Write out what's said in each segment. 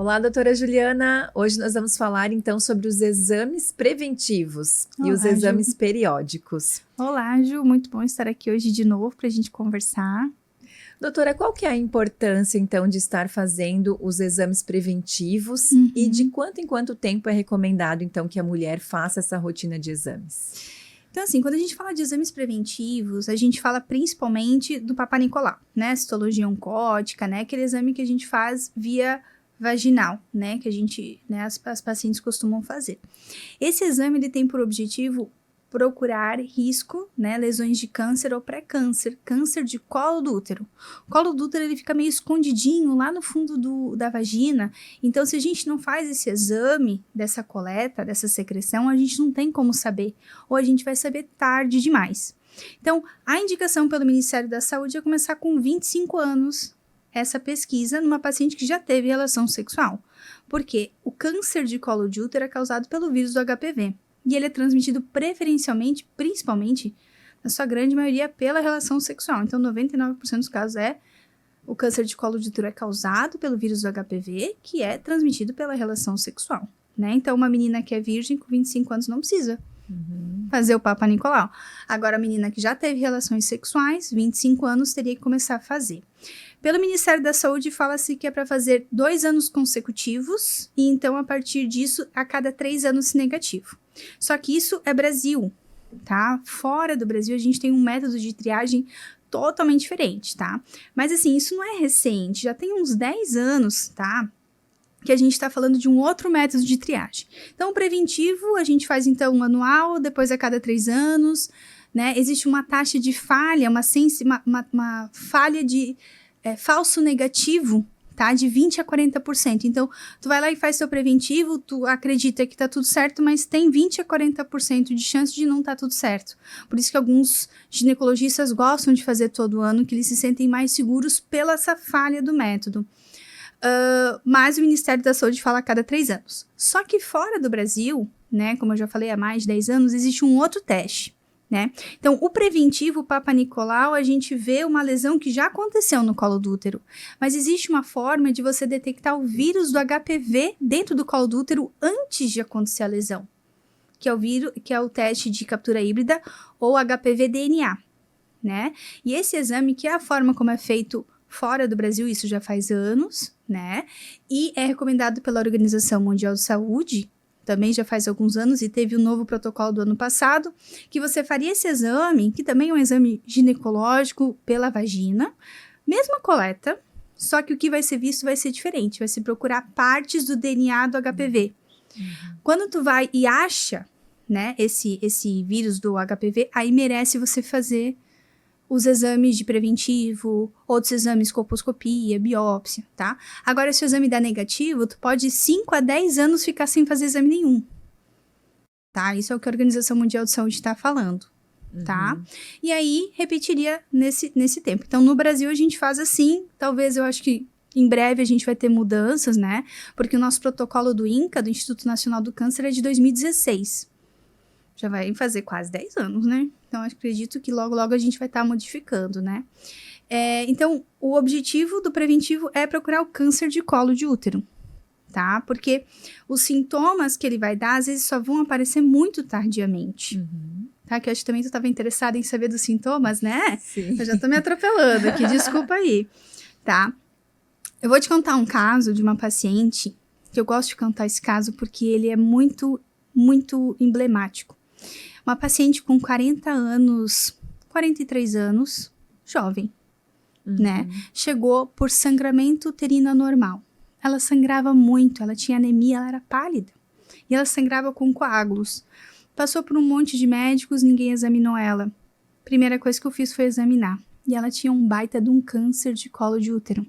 Olá, doutora Juliana. Hoje nós vamos falar então sobre os exames preventivos e os exames periódicos. Olá, Ju. Muito bom estar aqui hoje de novo para a gente conversar. Doutora, qual que é a importância então de estar fazendo os exames preventivos e de quanto em quanto tempo é recomendado então que a mulher faça essa rotina de exames? Então, assim, quando a gente fala de exames preventivos, a gente fala principalmente do Papa Nicolau, né? Citologia oncótica, né? Aquele exame que a gente faz via vaginal, né? Que a gente, né, as pacientes costumam fazer. Esse exame, ele tem por objetivo procurar risco, né, lesões de câncer ou pré-câncer, câncer de colo do útero. O colo do útero, ele fica meio escondidinho lá no fundo da vagina, então se a gente não faz esse exame dessa coleta, dessa secreção, a gente não tem como saber, ou a gente vai saber tarde demais. Então, a indicação pelo Ministério da Saúde é começar com 25 anos essa pesquisa numa paciente que já teve relação sexual, porque o câncer de colo de útero é causado pelo vírus do HPV. E ele é transmitido preferencialmente, principalmente, na sua grande maioria, pela relação sexual. Então, 99% dos casos o câncer de colo de útero é causado pelo vírus do HPV, que é transmitido pela relação sexual, né? Então, uma menina que é virgem com 25 anos não precisa fazer o Papa Nicolau. Agora, a menina que já teve relações sexuais, 25 anos, teria que começar a fazer. Pelo Ministério da Saúde, fala-se que é para fazer 2 anos consecutivos, e então, a partir disso, a cada 3 anos negativo. Só que isso é Brasil, tá? Fora do Brasil, a gente tem um método de triagem totalmente diferente, tá? Mas, assim, isso não é recente, já tem uns 10 anos, tá? Que a gente tá falando de um outro método de triagem. Então, o preventivo, a gente faz, então, um anual, depois a cada 3 anos, né? Existe uma taxa de falha, uma falha de falso negativo, tá? De 20% a 40%. Então, tu vai lá e faz seu preventivo, tu acredita que tá tudo certo, mas tem 20% a 40% de chance de não tá tudo certo. Por isso que alguns ginecologistas gostam de fazer todo ano, que eles se sentem mais seguros pela essa falha do método. Mas o Ministério da Saúde fala a cada 3 anos. Só que fora do Brasil, né, como eu já falei há mais de 10 anos, existe um outro teste, né? Então, o preventivo, o Papa Nicolau, a gente vê uma lesão que já aconteceu no colo do útero. Mas existe uma forma de você detectar o vírus do HPV dentro do colo do útero antes de acontecer a lesão, que é o teste de captura híbrida ou HPV-DNA, né? E esse exame, que é a forma como é feito fora do Brasil, isso já faz anos, né? E é recomendado pela Organização Mundial de Saúde, também já faz alguns anos, e teve um novo protocolo do ano passado, que você faria esse exame, que também é um exame ginecológico pela vagina, mesma coleta, só que o que vai ser visto vai ser diferente, vai se procurar partes do DNA do HPV. Quando tu vai e acha, né, esse vírus do HPV, aí merece você fazer os exames de preventivo, outros exames, colposcopia, biópsia, tá? Agora, se o exame dá negativo, tu pode 5 a 10 anos ficar sem fazer exame nenhum, tá? Isso é o que a Organização Mundial de Saúde está falando, tá? E aí, repetiria nesse tempo. Então, no Brasil, a gente faz assim, talvez eu acho que em breve a gente vai ter mudanças, né? Porque o nosso protocolo do INCA, do Instituto Nacional do Câncer, é de 2016. Já vai fazer quase 10 anos, né? Então, eu acredito que logo, logo a gente vai estar modificando, né? Então, o objetivo do preventivo é procurar o câncer de colo de útero, tá? Porque os sintomas que ele vai dar, às vezes, só vão aparecer muito tardiamente, tá? Que eu acho que também tu estava interessada em saber dos sintomas, né? Sim. Eu já tô me atropelando aqui, desculpa aí, tá? Eu vou te contar um caso de uma paciente, que eu gosto de contar esse caso porque ele é muito, muito emblemático. Uma paciente com 40 anos, 43 anos, jovem, né? Chegou por sangramento uterino anormal. Ela sangrava muito, ela tinha anemia, ela era pálida. E ela sangrava com coágulos. Passou por um monte de médicos, ninguém examinou ela. Primeira coisa que eu fiz foi examinar. E ela tinha um baita de um câncer de colo de útero.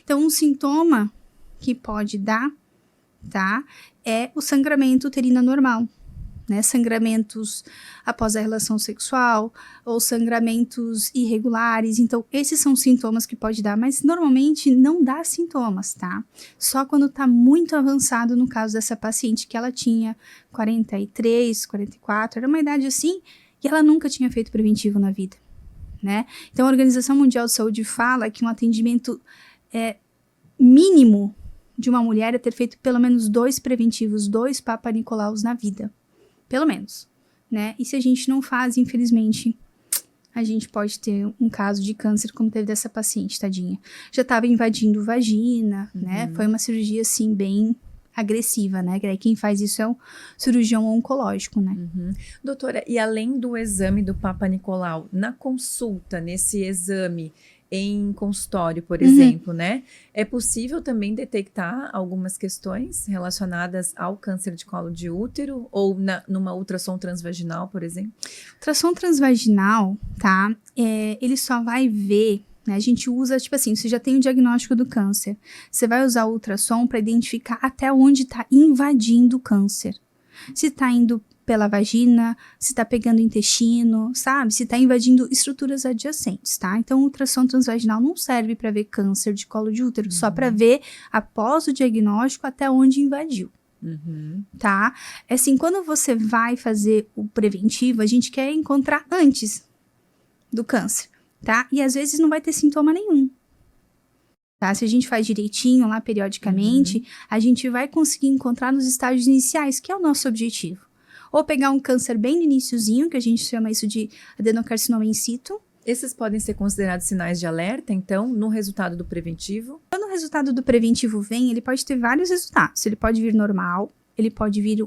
Então, um sintoma que pode dar, tá? É o sangramento uterino anormal. Né, sangramentos após a relação sexual ou sangramentos irregulares. Então, esses são sintomas que pode dar, mas normalmente não dá sintomas, tá? Só quando tá muito avançado, no caso dessa paciente, que ela tinha 43, 44, era uma idade assim, e ela nunca tinha feito preventivo na vida, né? Então, a Organização Mundial de Saúde fala que um atendimento mínimo, de uma mulher é ter feito pelo menos 2 preventivos, 2 Papa Nicolaus na vida. Pelo menos, né? E se a gente não faz, infelizmente, a gente pode ter um caso de câncer como teve dessa paciente, tadinha. Já estava invadindo vagina, né? Foi uma cirurgia, assim, bem agressiva, né? Quem faz isso é o cirurgião oncológico, né? Doutora, e além do exame do Papa Nicolau, na consulta, nesse exame em consultório, por exemplo, né? É possível também detectar algumas questões relacionadas ao câncer de colo de útero ou numa ultrassom transvaginal, por exemplo? Ultrassom transvaginal, tá? Ele só vai ver, né? A gente usa, tipo assim, você já tem o diagnóstico do câncer. Você vai usar o ultrassom para identificar até onde está invadindo o câncer. Se está indo pela vagina, se tá pegando o intestino, sabe? Se tá invadindo estruturas adjacentes, tá? Então, o ultrassom transvaginal não serve para ver câncer de colo de útero, só para ver, após o diagnóstico, até onde invadiu, tá? É assim, quando você vai fazer o preventivo, a gente quer encontrar antes do câncer, tá? E às vezes não vai ter sintoma nenhum. Tá? Se a gente faz direitinho lá, periodicamente, a gente vai conseguir encontrar nos estágios iniciais, que é o nosso objetivo. Ou pegar um câncer bem no iniciozinho, que a gente chama isso de adenocarcinoma in situ. Esses podem ser considerados sinais de alerta, então, no resultado do preventivo? Quando o resultado do preventivo vem, ele pode ter vários resultados. Ele pode vir normal, ele pode vir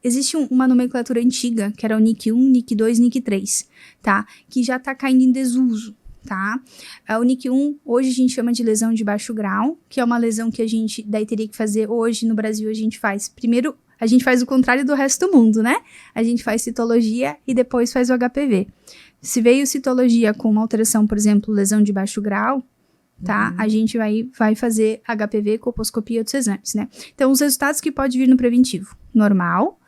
Existe uma nomenclatura antiga, que era o NIC1, NIC2, NIC3, tá? Que já tá caindo em desuso, tá? O NIC1, hoje a gente chama de lesão de baixo grau, que é uma lesão que a gente daí teria que fazer hoje no Brasil, a gente faz primeiro. A gente faz o contrário do resto do mundo, né? A gente faz citologia e depois faz o HPV. Se veio citologia com uma alteração, por exemplo, lesão de baixo grau, tá? A gente vai fazer HPV, colposcopia e outros exames, né? Então, os resultados que pode vir no preventivo. Normal,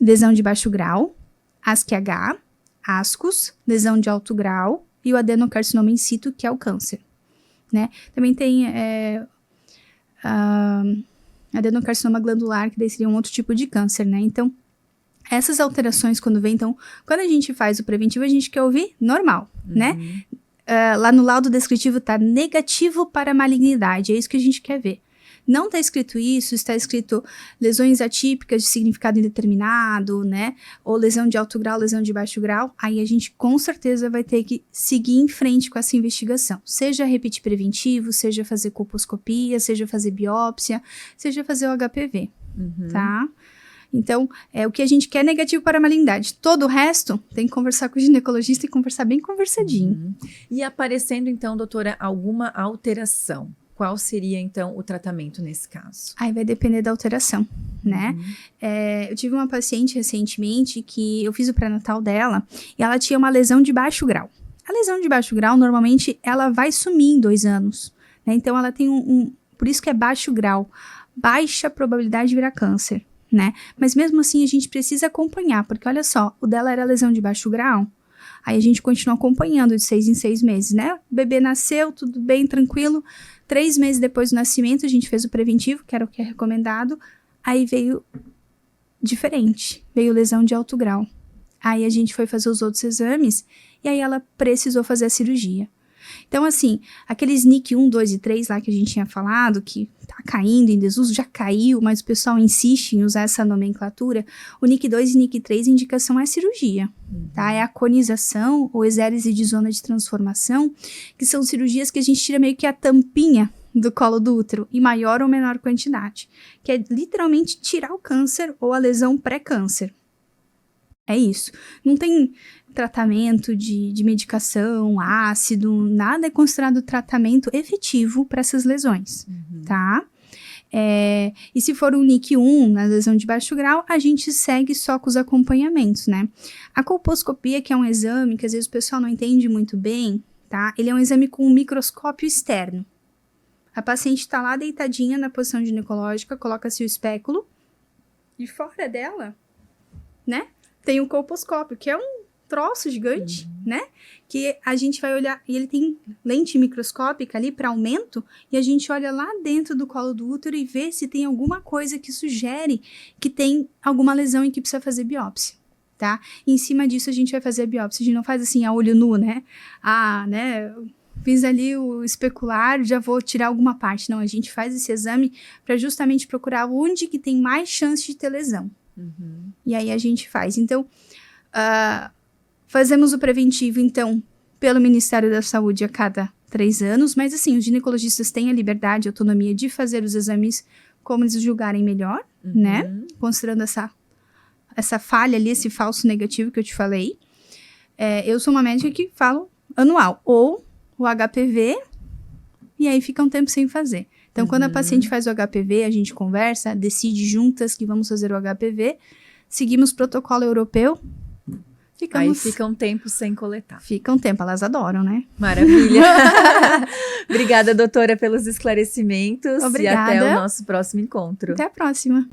lesão de baixo grau, ASC-H, ASCUS, lesão de alto grau e o adenocarcinoma in situ, que é o câncer, né? Também tem adenocarcinoma glandular, que daí seria um outro tipo de câncer, né? Então, essas alterações quando vem, então, quando a gente faz o preventivo, a gente quer ouvir normal, né? Lá no laudo descritivo tá negativo para malignidade, é isso que a gente quer ver. Não está escrito isso, está escrito lesões atípicas de significado indeterminado, né? Ou lesão de alto grau, lesão de baixo grau. Aí a gente com certeza vai ter que seguir em frente com essa investigação. Seja repetir preventivo, seja fazer colposcopia, seja fazer biópsia, seja fazer o HPV, tá? Então, o que a gente quer é negativo para a malignidade. Todo o resto tem que conversar com o ginecologista e conversar bem conversadinho. E aparecendo, então, doutora, alguma alteração? Qual seria, então, o tratamento nesse caso? Aí vai depender da alteração, né? Eu tive uma paciente recentemente que eu fiz o pré-natal dela e ela tinha uma lesão de baixo grau. A lesão de baixo grau, normalmente, ela vai sumir em 2 anos, né? Então, ela tem por isso que é baixo grau, baixa probabilidade de virar câncer, né? Mas mesmo assim, a gente precisa acompanhar, porque olha só, o dela era lesão de baixo grau, aí a gente continua acompanhando de 6 em 6 meses, né? O bebê nasceu, tudo bem, tranquilo. 3 meses depois do nascimento, a gente fez o preventivo, que era o que é recomendado. Aí veio diferente, veio lesão de alto grau. Aí a gente foi fazer os outros exames e aí ela precisou fazer a cirurgia. Então, assim, aqueles NIC 1, 2 e 3 lá que a gente tinha falado, que tá caindo em desuso, já caiu, mas o pessoal insiste em usar essa nomenclatura. O NIC 2 e NIC 3, a indicação é cirurgia, tá? É a conização ou exérese de zona de transformação, que são cirurgias que a gente tira meio que a tampinha do colo do útero, em maior ou menor quantidade, que é literalmente tirar o câncer ou a lesão pré-câncer. É isso. Não tem tratamento de medicação, ácido, nada é considerado tratamento efetivo para essas lesões, tá? E se for um NIC 1, na lesão de baixo grau, a gente segue só com os acompanhamentos, né? A colposcopia, que é um exame que às vezes o pessoal não entende muito bem, tá? Ele é um exame com um microscópio externo. A paciente está lá deitadinha na posição ginecológica, coloca-se o espéculo e fora dela, né? Tem o colposcópio, que é um troço gigante, né? Que a gente vai olhar, e ele tem lente microscópica ali para aumento, e a gente olha lá dentro do colo do útero e vê se tem alguma coisa que sugere que tem alguma lesão e que precisa fazer biópsia, tá? E em cima disso a gente vai fazer a biópsia. A gente não faz assim a olho nu, né? fiz ali o especular, já vou tirar alguma parte. Não, a gente faz esse exame para justamente procurar onde que tem mais chance de ter lesão. Uhum. E aí a gente faz. Então, fazemos o preventivo, então, pelo Ministério da Saúde a cada 3 anos, mas assim, os ginecologistas têm a liberdade e autonomia de fazer os exames como eles julgarem melhor, né? Considerando essa falha ali, esse falso negativo que eu te falei. Eu sou uma médica que falo anual, ou o HPV, e aí fica um tempo sem fazer. Então, quando a paciente faz o HPV, a gente conversa, decide juntas que vamos fazer o HPV, seguimos o protocolo europeu, Aí fica um tempo sem coletar. Fica um tempo, elas adoram, né? Maravilha. Obrigada, doutora, pelos esclarecimentos. Obrigada. E até o nosso próximo encontro. Até a próxima.